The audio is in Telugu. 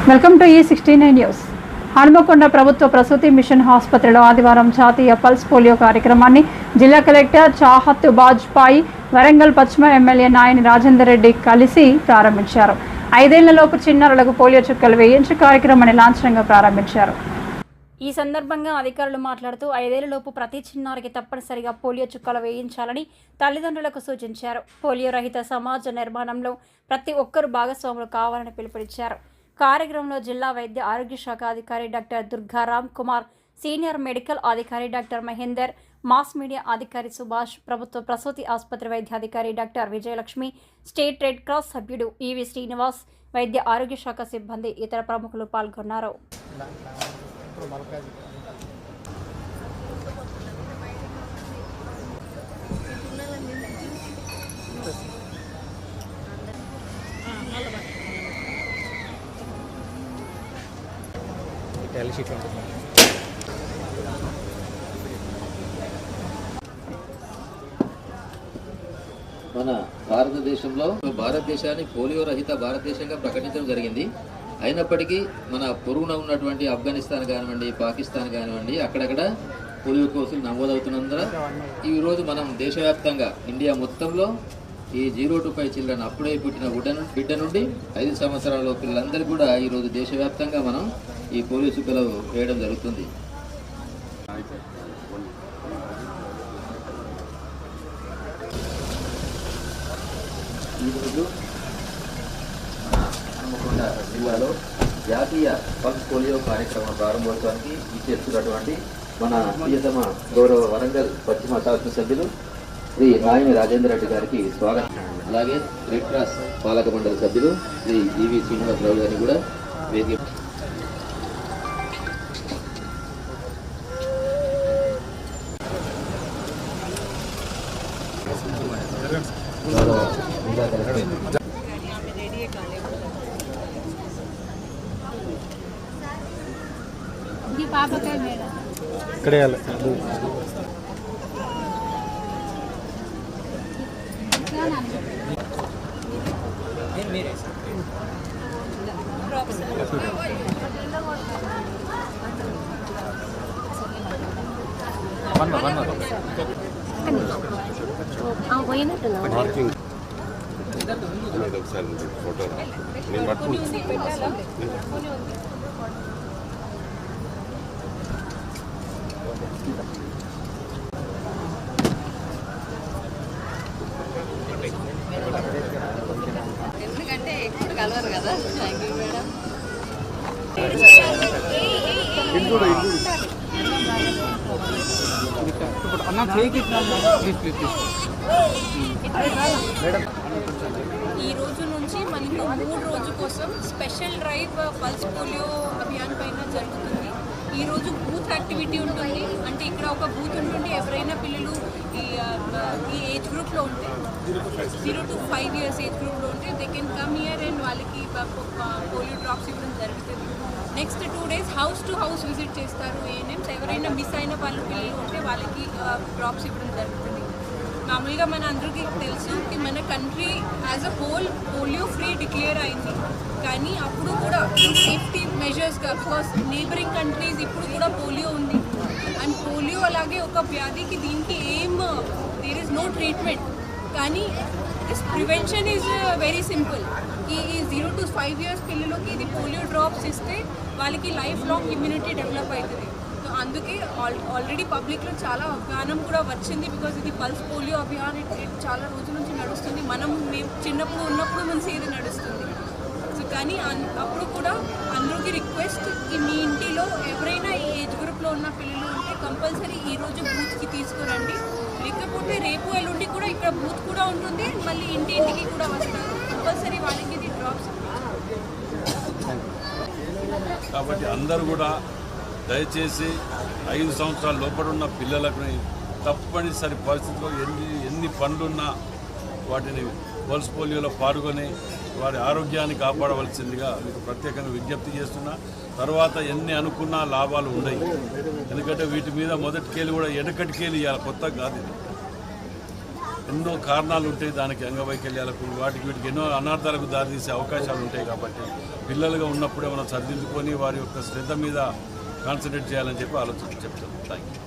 Welcome to E69 news. Hanumakonda ప్రభుత్వ ప్రసూతి మిషన్ ఆసుపత్రిలో ఆదివారం జాతీయ పల్స్ పోలియో కార్యక్రమాన్ని జిల్లా కలెక్టర్ చాహత్ బాజ్పాయి, వరంగల్ పశ్చిమ ఎమ్మెల్యే నాయని రాజేందర్ రెడ్డి కలిసి ప్రారంభించారు. 5 ఏళ్లలోపు చిన్నారులకు పోలియో చుక్కలు వేయించి కార్యక్రమాన్ని లాంఛనంగా ప్రారంభించారు. ఈ సందర్భంగా అధికారులు మాట్లాడుతూ 5 ఏళ్లలోపు ప్రతి చిన్నారికి తప్పనిసరిగా పోలియో చుక్కలు వేయించాలని తల్లిదండ్రులకు సూచించారు. పోలియో రహిత సమాజ నిర్మాణంలో ప్రతి ఒక్కరూ భాగస్వాములు కావాలని పిలుపునిచ్చారు. కార్యక్రమంలో జిల్లా వైద్య ఆరోగ్య శాఖ అధికారి doctor Durgaram Kumar, senior medical అధికారి డాక్టర్ మహేందర్, మాస్ మీడియా అధికారి సుభాష్, ప్రభుత్వ ప్రసూతి ఆసుపత్రి వైద్యాధికారి doctor Vijayalakshmi, state red cross సభ్యుడు ఈవి శ్రీనివాస్, వైద్య ఆరోగ్య శాఖ సిబ్బంది, ఇతర ప్రముఖులు పాల్గొన్నారు. మన భారతదేశంలో భారతదేశాన్ని పోలియో రహిత భారతదేశంగా ప్రకటించడం జరిగింది. అయినప్పటికీ మన పొరుగున ఉన్నటువంటి ఆఫ్ఘనిస్తాన్ కానివ్వండి, పాకిస్తాన్ కానివ్వండి, అక్కడక్కడ పోలియో కేసులు నమోదవుతున్నందున ఈరోజు మనం దేశవ్యాప్తంగా ఇండియా మొత్తంలో ఈ 0 to 5 చిల్డ్రన్, అప్పుడే పుట్టిన బిడ్డ నుండి 5 సంవత్సరాల పిల్లలందరూ కూడా ఈరోజు దేశవ్యాప్తంగా మనం ఈ పోలియో చుక్కలు వేయడం జరుగుతుంది. ఈరోజు హనుమకొండ జిల్లాలో జాతీయ పల్స్ పోలియో కార్యక్రమం ప్రారంభోత్సవానికి ఇచ్చేస్తున్నటువంటి మన ప్రియతమ గౌరవ వరంగల్ పశ్చిమ శాసనసభ్యులు శ్రీ నాయని రాజేందర్ రెడ్డి గారికి స్వాగతం. అలాగే రెడ్ క్రాస్ పాలక మండలి సభ్యులు శ్రీ ఈవి శ్రీనివాసరావు గారిని కూడా వేదిక ఎందుకంటే ఎప్పుడు కలవరు కదా. Thank you madam. ఈ రోజు నుంచి మనకు 3 రోజు కోసం special drive pulse polio Abhiyan పైన జరుగుతుంది. ఈరోజు బూత్ యాక్టివిటీ ఉంటుంది. అంటే ఇక్కడ ఒక బూత్ ఉంటుంది. ఎవరైనా పిల్లలు ఈ ఏజ్ గ్రూప్లో ఉంటే 0 to 5 years ఏజ్ గ్రూప్లో ఉంటే they can come here and వాళ్ళకి పోలియో డ్రాప్స్ ఇవ్వడం జరుగుతుంది. Next 2 days house to house visit చేస్తారు ఏఎన్ఎంస్. ఎవరైనా మిస్ అయిన వాళ్ళు పిల్లలు ఉంటే వాళ్ళకి డ్రాప్స్ ఇవ్వడం జరుగుతుంది. మామూలుగా మన అందరికీ తెలుసు कि మన country as a whole polio free declare అయింది. కానీ అప్పుడు కూడా సేఫ్టీ మెజర్స్గా, బికాస్ నేబరింగ్ కంట్రీస్ ఇప్పుడు కూడా పోలియో ఉంది. అండ్ పోలియో అలాగే ఒక వ్యాధికి దీనికి దేర్ ఇస్ నో ట్రీట్మెంట్. కానీ this prevention is very simple. ఈ 0 to 5 years పిల్లలకి ఇది పోలియో డ్రాప్స్ ఇస్తే వాళ్ళకి లైఫ్ లాంగ్ ఇమ్యూనిటీ డెవలప్ అవుతుంది. సో అందుకే ఆల్రెడీ పబ్లిక్లో చాలా అవగాహన కూడా వచ్చింది. బికాజ్ ఇది పల్స్ పోలియో అభియాన్ చాలా రోజుల నుంచి నడుస్తుంది. మేము చిన్నప్పుడు ఉన్నప్పుడు నుంచి ఇది నడుస్తుంది. సో కానీ అప్పుడు కూడా అందరికీ రిక్వెస్ట్ కి మీ ఇంటిలో ఎవరైనా ఈ ఏజ్ గ్రూప్లో ఉన్న పిల్లలు ఉంటే కంపల్సరీ ఈరోజు బూత్కి తీసుకురండి. లేకపోతే రేపు ఎల్లుండి కూడా ఇక్కడ బూత్ కూడా ఉంటుంది. మళ్ళీ ఇంటికి కూడా వస్తారు. కంపల్సరీ వాళ్ళకి ఇది డ్రాప్స్. కాబట్టి అందరూ కూడా దయచేసి 5 సంవత్సరాల లోపల ఉన్న పిల్లలకు తప్పనిసరి పరిస్థితుల్లో ఎన్ని పనులున్నా వాటిని పల్స్ పోలియోలో పాల్గొని వారి ఆరోగ్యాన్ని కాపాడవలసిందిగా మీకు ప్రత్యేకంగా విజ్ఞప్తి చేస్తున్నా. తర్వాత ఎన్ని అనుకున్నా లాభాలు ఉన్నాయి. ఎందుకంటే వీటి మీద మొదటికేలు కూడా ఎడకటికేలు ఇవ్వాలి, కొత్త కాదు ఇది. ఎన్నో కారణాలు ఉంటాయి దానికి, అంగవైకల్యాలకు వాటికి వీటికి ఎన్నో అనార్థాలకు దారితీసే అవకాశాలు ఉంటాయి. కాబట్టి పిల్లలుగా ఉన్నప్పుడే మనం సరిదిద్దుకొని వారి యొక్క శ్రద్ధ మీద కాన్సన్ట్రేట్ చేయాలని చెప్పి ఆలోచించి చెప్తాను. Thank you.